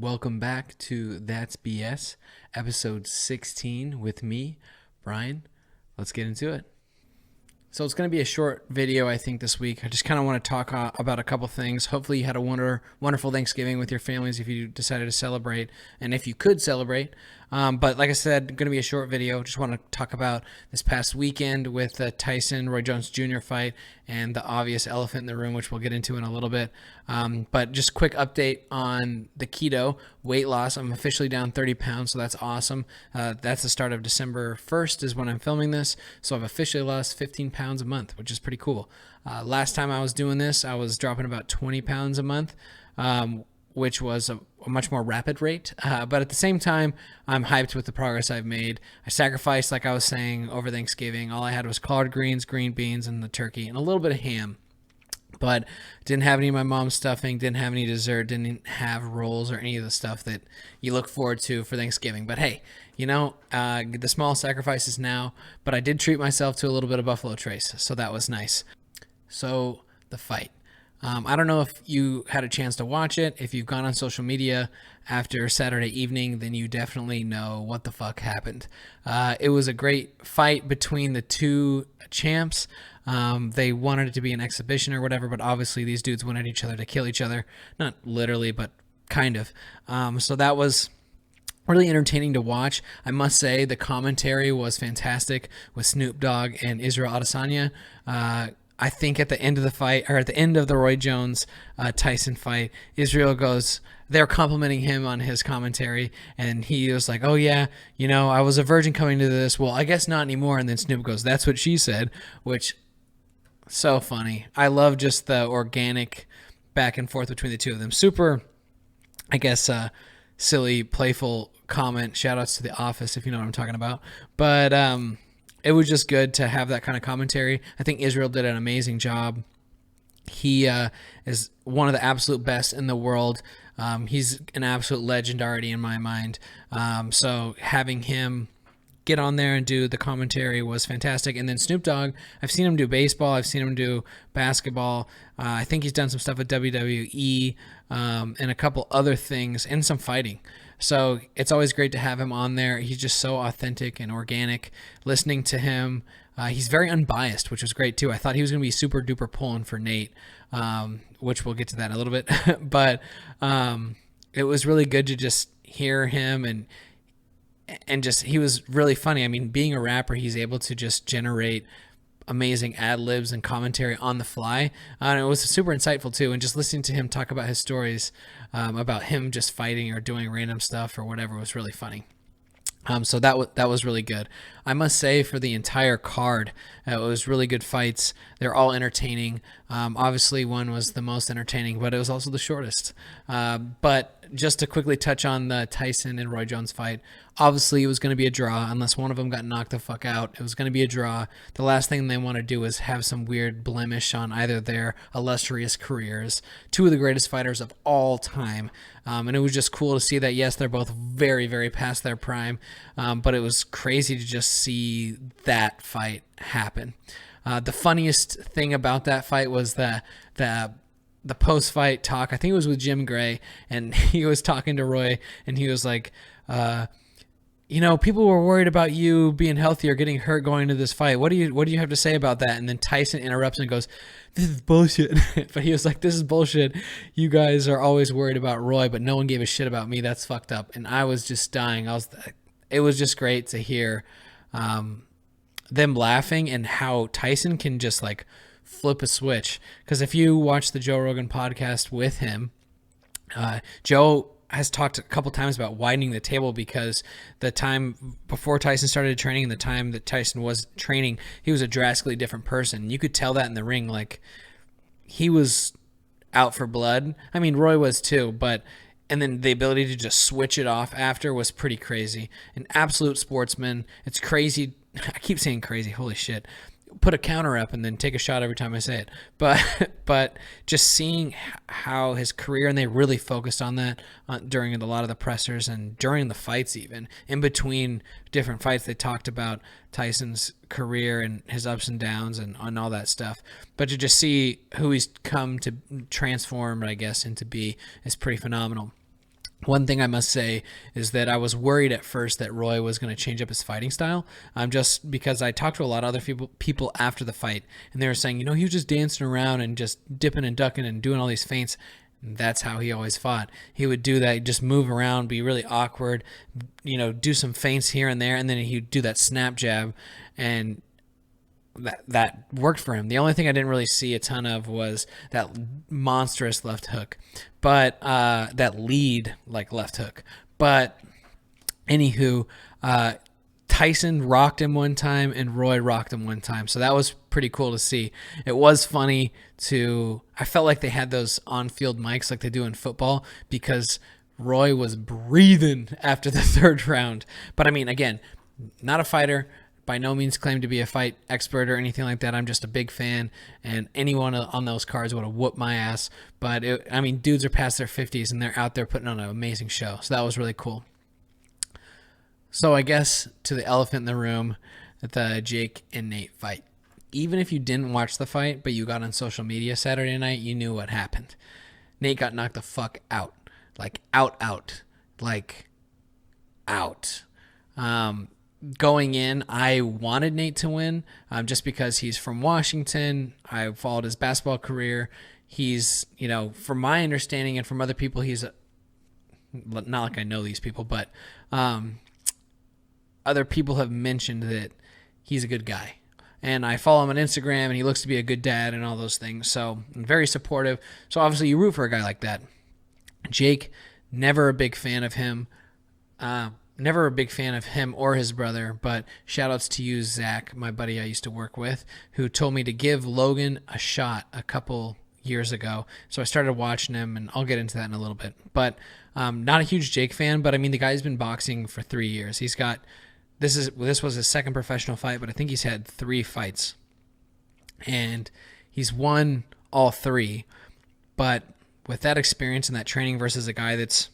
Welcome back to That's BS, episode 16 with me, Brian. Let's get into it. So it's going to be a short video, I think, this week. I just kind of want to talk about a couple things. Hopefully you had a wonderful Thanksgiving with your families if you decided to celebrate, and if you could celebrate. But like I said, going to be a short video. Just want to talk about this past weekend with the Tyson, Roy Jones Jr. fight and the obvious elephant in the room, which we'll get into in a little bit. But just quick update on the keto weight loss. I'm officially down 30 pounds, so that's awesome. That's the start of December 1st is when I'm filming this. So I've officially lost 15 pounds a month, which is pretty cool. Last time I was doing this, I was dropping about 20 pounds a month, which was a much more rapid rate. But at the same time, I'm hyped with the progress I've made. I sacrificed, like I was saying, over Thanksgiving. All I had was collard greens, green beans, and the turkey, and a little bit of ham. But didn't have any of my mom's stuffing, didn't have any dessert, didn't have rolls or any of the stuff that you look forward to for Thanksgiving. But hey, the small sacrifices now, but I did treat myself to a little bit of Buffalo Trace, so that was nice. So the fight. I don't know if you had a chance to watch it. If you've gone on social media after Saturday evening, then you definitely know what the fuck happened. It was a great fight between the two champs. They wanted it to be an exhibition or whatever, but obviously these dudes wanted each other to kill each other. Not literally, but kind of. So that was really entertaining to watch. I must say the commentary was fantastic with Snoop Dogg and Israel Adesanya. I think at the end of the fight, or at the end of the Roy Jones Tyson fight, Israel goes, they're complimenting him on his commentary, and he was like, oh yeah, I was a virgin coming to this. Well, I guess not anymore. And then Snoop goes, that's what she said, which, so funny. I love just the organic back and forth between the two of them. Super, I guess, silly, playful comment. Shout outs to The Office, if you know what I'm talking about. But it was just good to have that kind of commentary. I think Israel did an amazing job. He is one of the absolute best in the world. He's an absolute legend already in my mind. So having him get on there and do the commentary was fantastic. And then Snoop Dogg, I've seen him do baseball. I've seen him do basketball. I think he's done some stuff with WWE and a couple other things and some fighting. So it's always great to have him on there. He's just so authentic and organic. Listening to him, he's very unbiased, which was great too. I thought he was going to be super duper pulling for Nate, which we'll get to that in a little bit. But it was really good to just hear him and just, he was really funny. I mean, being a rapper, he's able to just generate amazing ad libs and commentary on the fly. And it was super insightful too. And just listening to him talk about his stories about him just fighting or doing random stuff or whatever was really funny. So that was really good. I must say, for the entire card, it was really good fights. They're all entertaining. Obviously, one was the most entertaining, but it was also the shortest. But just to quickly touch on the Tyson and Roy Jones fight, obviously it was going to be a draw unless one of them got knocked the fuck out. It was going to be a draw. The last thing they want to do is have some weird blemish on either their illustrious careers. Two of the greatest fighters of all time. And it was just cool to see that, yes, they're both very, very past their prime, but it was crazy to just see that fight happen. The funniest thing about that fight was the post-fight talk. I think it was with Jim Gray, and he was talking to Roy, and he was like, people were worried about you being healthy or getting hurt going into this fight. What do you have to say about that? And then Tyson interrupts and goes, this is bullshit. But he was like, this is bullshit. You guys are always worried about Roy, but no one gave a shit about me. That's fucked up. And I was just dying. It was just great to hear them laughing and how Tyson can just like flip a switch. Because if you watch the Joe Rogan podcast with him, Joe has talked a couple times about widening the table, because the time before Tyson started training and the time that Tyson was training, he was a drastically different person. You could tell that in the ring. Like, he was out for blood. I mean, Roy was too, and then the ability to just switch it off after was pretty crazy. An absolute sportsman. It's crazy. I keep saying crazy. Holy shit. Put a counter up and then take a shot every time I say it. But just seeing how his career, and they really focused on that during a lot of the pressers and during the fights, even in between different fights, they talked about Tyson's career and his ups and downs and all that stuff. But to just see who he's come to transform, I guess, into be is pretty phenomenal. One thing I must say is that I was worried at first that Roy was going to change up his fighting style, just because I talked to a lot of other people after the fight, and they were saying, he was just dancing around and just dipping and ducking and doing all these feints. That's how he always fought. He would do that, just move around, be really awkward, do some feints here and there, and then he'd do that snap jab, and that worked for him. The only thing I didn't really see a ton of was that monstrous left hook, but that lead like left hook. But anywho, Tyson rocked him one time and Roy rocked him one time, so that was pretty cool to see. It was funny I felt like they had those on-field mics like they do in football, because Roy was breathing after the third round. But I mean, again, not a fighter, by no means claim to be a fight expert or anything like that. I'm just a big fan, and anyone on those cards would have whooped my ass. But dudes are past their 50s and they're out there putting on an amazing show. So that was really cool. So I guess to the elephant in the room, the Jake and Nate fight. Even if you didn't watch the fight, but you got on social media Saturday night, you knew what happened. Nate got knocked the fuck out. Like out. Like out. Going in, I wanted Nate to win, just because he's from Washington. I followed his basketball career. He's, from my understanding and from other people, not like I know these people, but other people have mentioned that he's a good guy. And I follow him on Instagram, and he looks to be a good dad and all those things. So I'm very supportive. So obviously you root for a guy like that. Jake, never a big fan of him. Never a big fan of him or his brother, but shout-outs to you, Zach, my buddy I used to work with, who told me to give Logan a shot a couple years ago. So I started watching him, and I'll get into that in a little bit. But not a huge Jake fan, but the guy's been boxing for 3 years. He's got this was his second professional fight, but I think he's had 3 fights, and he's won all 3. But with that experience and that training versus a guy that's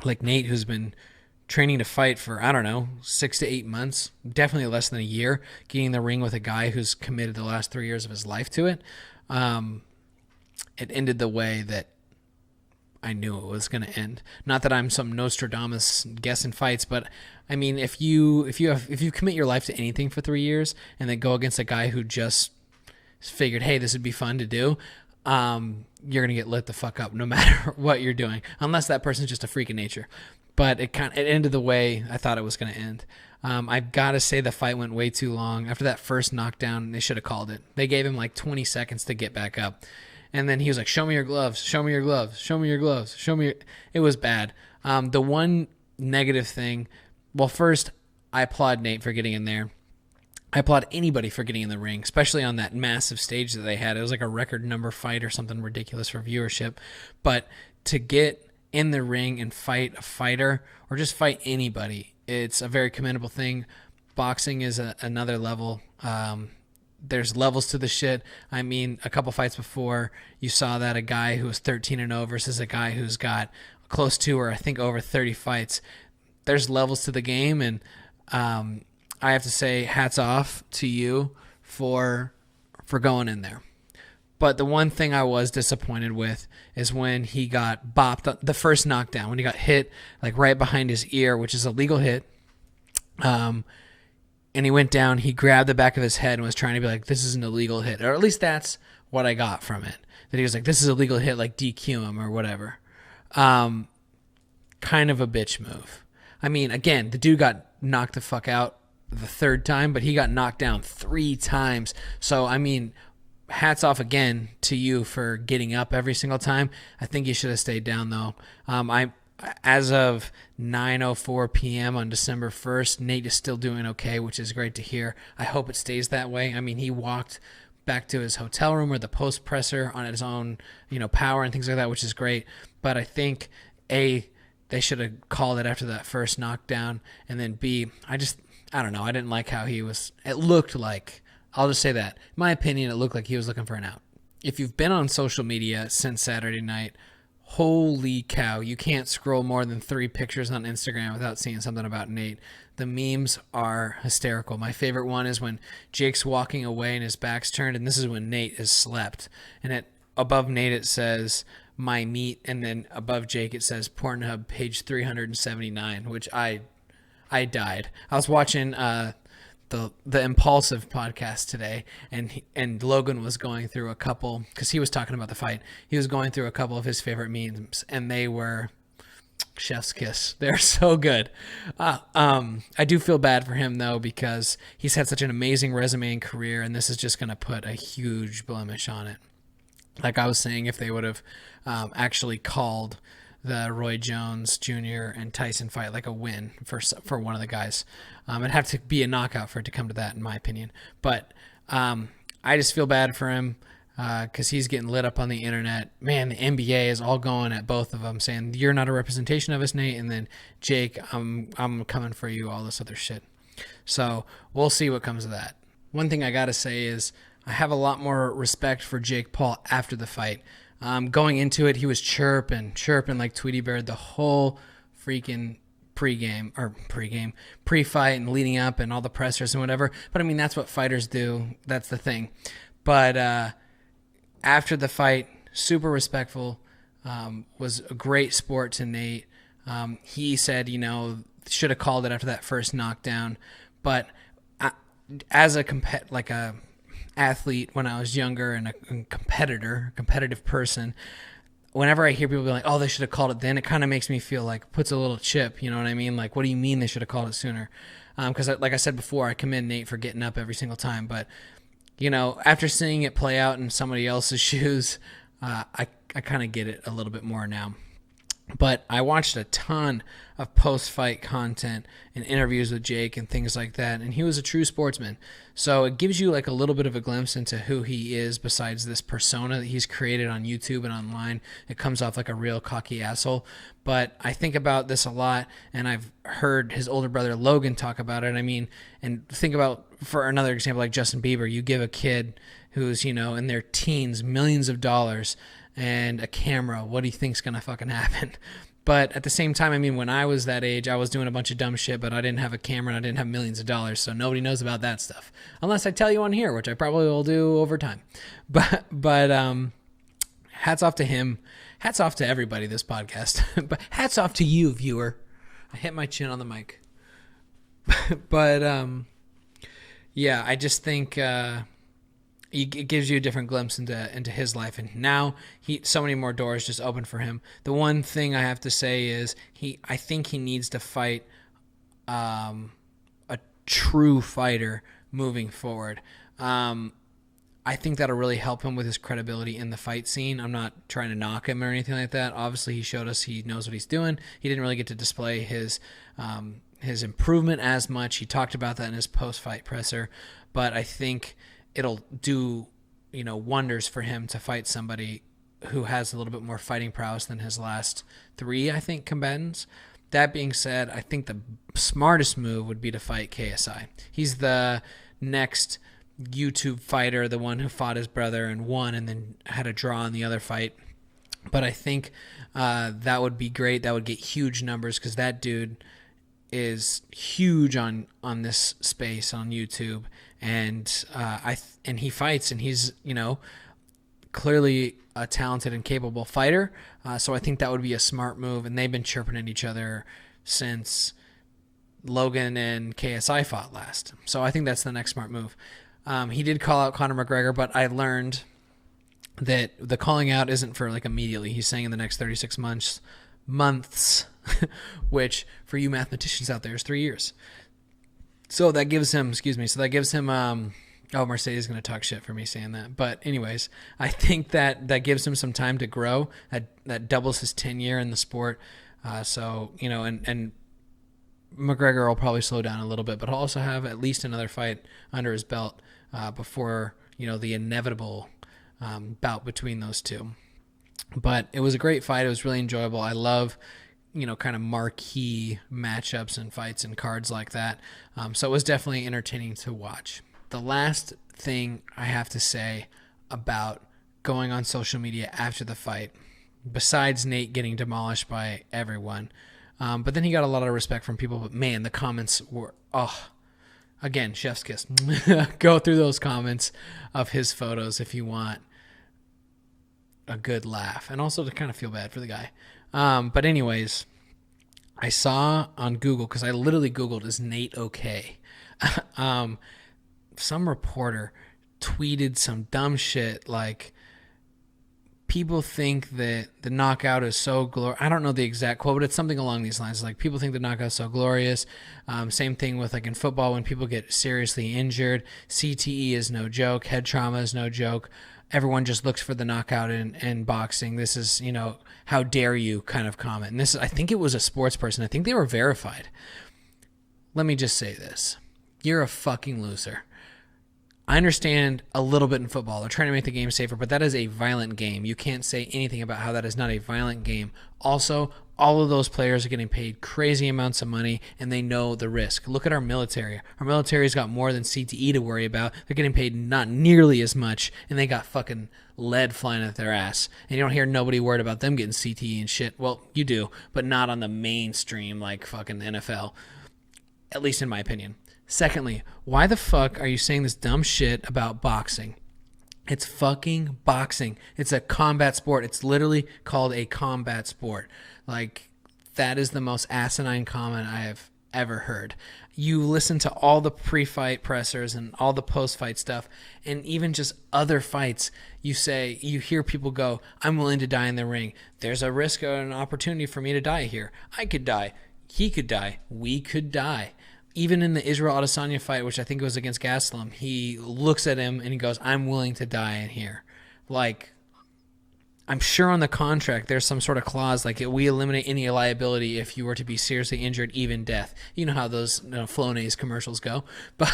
like Nate, who's been training to fight for, 6 to 8 months, definitely less than a year, getting in the ring with a guy who's committed the last 3 years of his life to it, it ended the way that I knew it was going to end. Not that I'm some Nostradamus guessing fights, but if you commit your life to anything for 3 years and then go against a guy who just figured, hey, this would be fun to do, you're gonna get lit the fuck up no matter what you're doing, unless that person's just a freak of nature. But it ended the way I thought it was gonna end. I've got to say the fight went way too long. After that first knockdown, they should have called it. They gave him like 20 seconds to get back up. And then he was like, show me your gloves, show me your gloves, show me your gloves, show me your... It was bad. The one negative thing, well, first, I applaud Nate for getting in there. I applaud anybody for getting in the ring, especially on that massive stage that they had. It was like a record number fight or something ridiculous for viewership. But to get in the ring and fight a fighter or just fight anybody, it's a very commendable thing. Boxing is another level. There's levels to the shit. A couple fights before, you saw that a guy who was 13-0 versus a guy who's got close to, or I think over 30 fights. There's levels to the game, and I have to say hats off to you for going in there. But the one thing I was disappointed with is when he got bopped, the first knockdown, when he got hit like right behind his ear, which is a legal hit. And he went down, he grabbed the back of his head and was trying to be like, this is an illegal hit. Or at least that's what I got from it. That he was like, this is a legal hit, like DQ him or whatever. Kind of a bitch move. Again, the dude got knocked the fuck out the third time, but he got knocked down 3 times. So, hats off again to you for getting up every single time. I think you should have stayed down, though. As of 9:04 p.m. on December 1st, Nate is still doing okay, which is great to hear. I hope it stays that way. He walked back to his hotel room or the post presser on his own, power and things like that, which is great. But I think, A, they should have called it after that first knockdown, and then B, I don't know. I didn't like how he was. It looked like, I'll just say that. In my opinion, it looked like he was looking for an out. If you've been on social media since Saturday night, holy cow, you can't scroll more than 3 pictures on Instagram without seeing something about Nate. The memes are hysterical. My favorite one is when Jake's walking away and his back's turned, and this is when Nate is slept. And above Nate it says, my meat, and then above Jake it says Pornhub page 379, which I died. I was watching the Impulsive podcast today, and Logan was going through a couple, because he was talking about the fight. He was going through a couple of his favorite memes, and they were chef's kiss. They're so good. I do feel bad for him though, because he's had such an amazing resume and career, and this is just going to put a huge blemish on it. Like I was saying, if they would have actually called the Roy Jones Jr. and Tyson fight like a win for one of the guys, it'd have to be a knockout for it to come to that, in my opinion. But I just feel bad for him because he's getting lit up on the internet. Man, the NBA is all going at both of them, saying you're not a representation of us, Nate, and then Jake, I'm coming for you, all this other shit. So we'll see what comes of that. One thing I gotta say is I have a lot more respect for Jake Paul after the fight. Going into it, he was chirping like Tweety Bird the whole freaking pre-fight and leading up and all the pressers and whatever. But I mean, that's what fighters do. That's the thing. But after the fight, super respectful, was a great sport to Nate. He said, should have called it after that first knockdown. But as a athlete when I was younger and a competitive person, whenever I hear people be like, oh, they should have called it then, it kind of makes me feel like, puts a little chip, you know what I mean? Like, what do you mean they should have called it sooner? Because like I said before, I commend Nate for getting up every single time. But, after seeing it play out in somebody else's shoes, I kind of get it a little bit more now. But I watched a ton of post-fight content and interviews with Jake and things like that, and he was a true sportsman. So it gives you like a little bit of a glimpse into who he is besides this persona that he's created on YouTube and online. It comes off like a real cocky asshole. But I think about this a lot, and I've heard his older brother Logan talk about it. I mean, and think about, for another example, like Justin Bieber, you give a kid who's, in their teens, millions of dollars, and a camera, what do you think's gonna fucking happen? But at the same time, I mean, when I was that age, I was doing a bunch of dumb shit, but I didn't have a camera and I didn't have millions of dollars, so nobody knows about that stuff. Unless I tell you on here, which I probably will do over time. But hats off to him. Hats off to everybody this podcast. But hats off to you, viewer. I hit my chin on the mic. But yeah, I just think it gives you a different glimpse into his life, and now so many more doors just open for him. The one thing I have to say is I think he needs to fight a true fighter moving forward. I think that'll really help him with his credibility in the fight scene. I'm not trying to knock him or anything like that. Obviously, he showed us he knows what he's doing. He didn't really get to display his improvement as much. He talked about that in his post-fight presser, but I think it'll do, wonders for him to fight somebody who has a little bit more fighting prowess than his last three, I think, combatants. That being said, I think the smartest move would be to fight KSI. He's the next YouTube fighter, the one who fought his brother and won and then had a draw in the other fight. But I think that would be great. That would get huge numbers because that dude is huge on this space on YouTube, and he fights, and he's clearly a talented and capable fighter. So I think that would be a smart move, and they've been chirping at each other since Logan and KSI fought last. So I think that's the next smart move. He did call out Conor McGregor, but I learned that the calling out isn't for like immediately. He's saying in the next 36 months, which for you mathematicians out there is 3 years. So that gives him, Mercedes is going to talk shit for me saying that. But anyways, I think that gives him some time to grow. That doubles his tenure in the sport. And McGregor will probably slow down a little bit, but he'll also have at least another fight under his belt before, the inevitable bout between those two. But it was a great fight. It was really enjoyable. I love, kind of marquee matchups and fights and cards like that. So it was definitely entertaining to watch. The last thing I have to say about going on social media after the fight, besides Nate getting demolished by everyone, but then he got a lot of respect from people. But man, the comments were, again, chef's kiss. Go through those comments of his photos if you want. a good laugh, and also to kind of feel bad for the guy. But anyways, I saw on Google, because I literally Googled, is Nate okay? Some reporter tweeted some dumb shit like, people think that the knockout is so glorious. I don't know the exact quote, but it's something along these lines. Like, people think the knockout is so glorious. Same thing with, like, in football, when people get seriously injured. CTE is no joke. Head trauma is no joke. Everyone just looks for the knockout in boxing. This is, how dare you kind of comment. And this is, I think it was a sports person. I think they were verified. Let me just say this. You're a fucking loser. I understand a little bit in football. They're trying to make the game safer, but that is a violent game. You can't say anything about how that is not a violent game. Also, all of those players are getting paid crazy amounts of money, and they know the risk. Look at our military. Our military's got more than CTE to worry about. They're getting paid not nearly as much, and they got fucking lead flying at their ass. And you don't hear nobody worried about them getting CTE and shit. Well, you do, but not on the mainstream like fucking NFL. At least in my opinion. Secondly, why the fuck are you saying this dumb shit about boxing? It's fucking boxing. It's a combat sport. It's literally called a combat sport. Like, that is the most asinine comment I have ever heard. You listen to all the pre-fight pressers and all the post-fight stuff, and even just other fights, you hear people go, I'm willing to die in the ring. There's a risk or an opportunity for me to die here. I could die. He could die. We could die. Even in the Israel Adesanya fight, which I think was against Gastelum, he looks at him and he goes, I'm willing to die in here. Like, I'm sure on the contract there's some sort of clause like, we eliminate any liability if you were to be seriously injured, even death. You know how those Flonase commercials go. But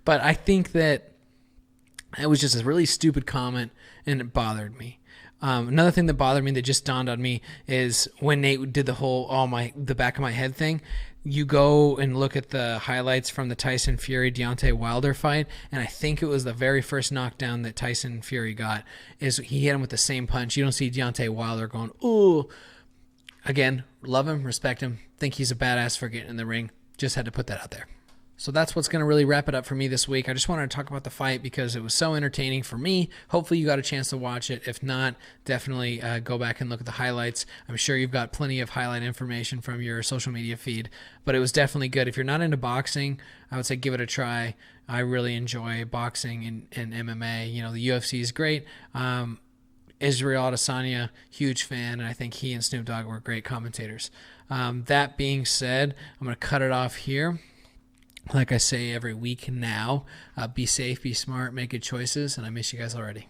I think that it was just a really stupid comment, and it bothered me. Another thing that bothered me that just dawned on me is when Nate did the whole the back of my head thing. You go and look at the highlights from the Tyson Fury Deontay Wilder fight, and I think it was the very first knockdown that Tyson Fury got is he hit him with the same punch. You don't see Deontay Wilder going, ooh. Again, love him, respect him, think he's a badass for getting in the ring. Just had to put that out there. So that's what's going to really wrap it up for me this week. I just wanted to talk about the fight because it was so entertaining for me. Hopefully you got a chance to watch it. If not, definitely go back and look at the highlights. I'm sure you've got plenty of highlight information from your social media feed, but it was definitely good. If you're not into boxing, I would say give it a try. I really enjoy boxing and MMA. The UFC is great. Israel Adesanya, huge fan, and I think he and Snoop Dogg were great commentators. That being said, I'm going to cut it off here. Like I say every week now, be safe, be smart, make good choices, and I miss you guys already.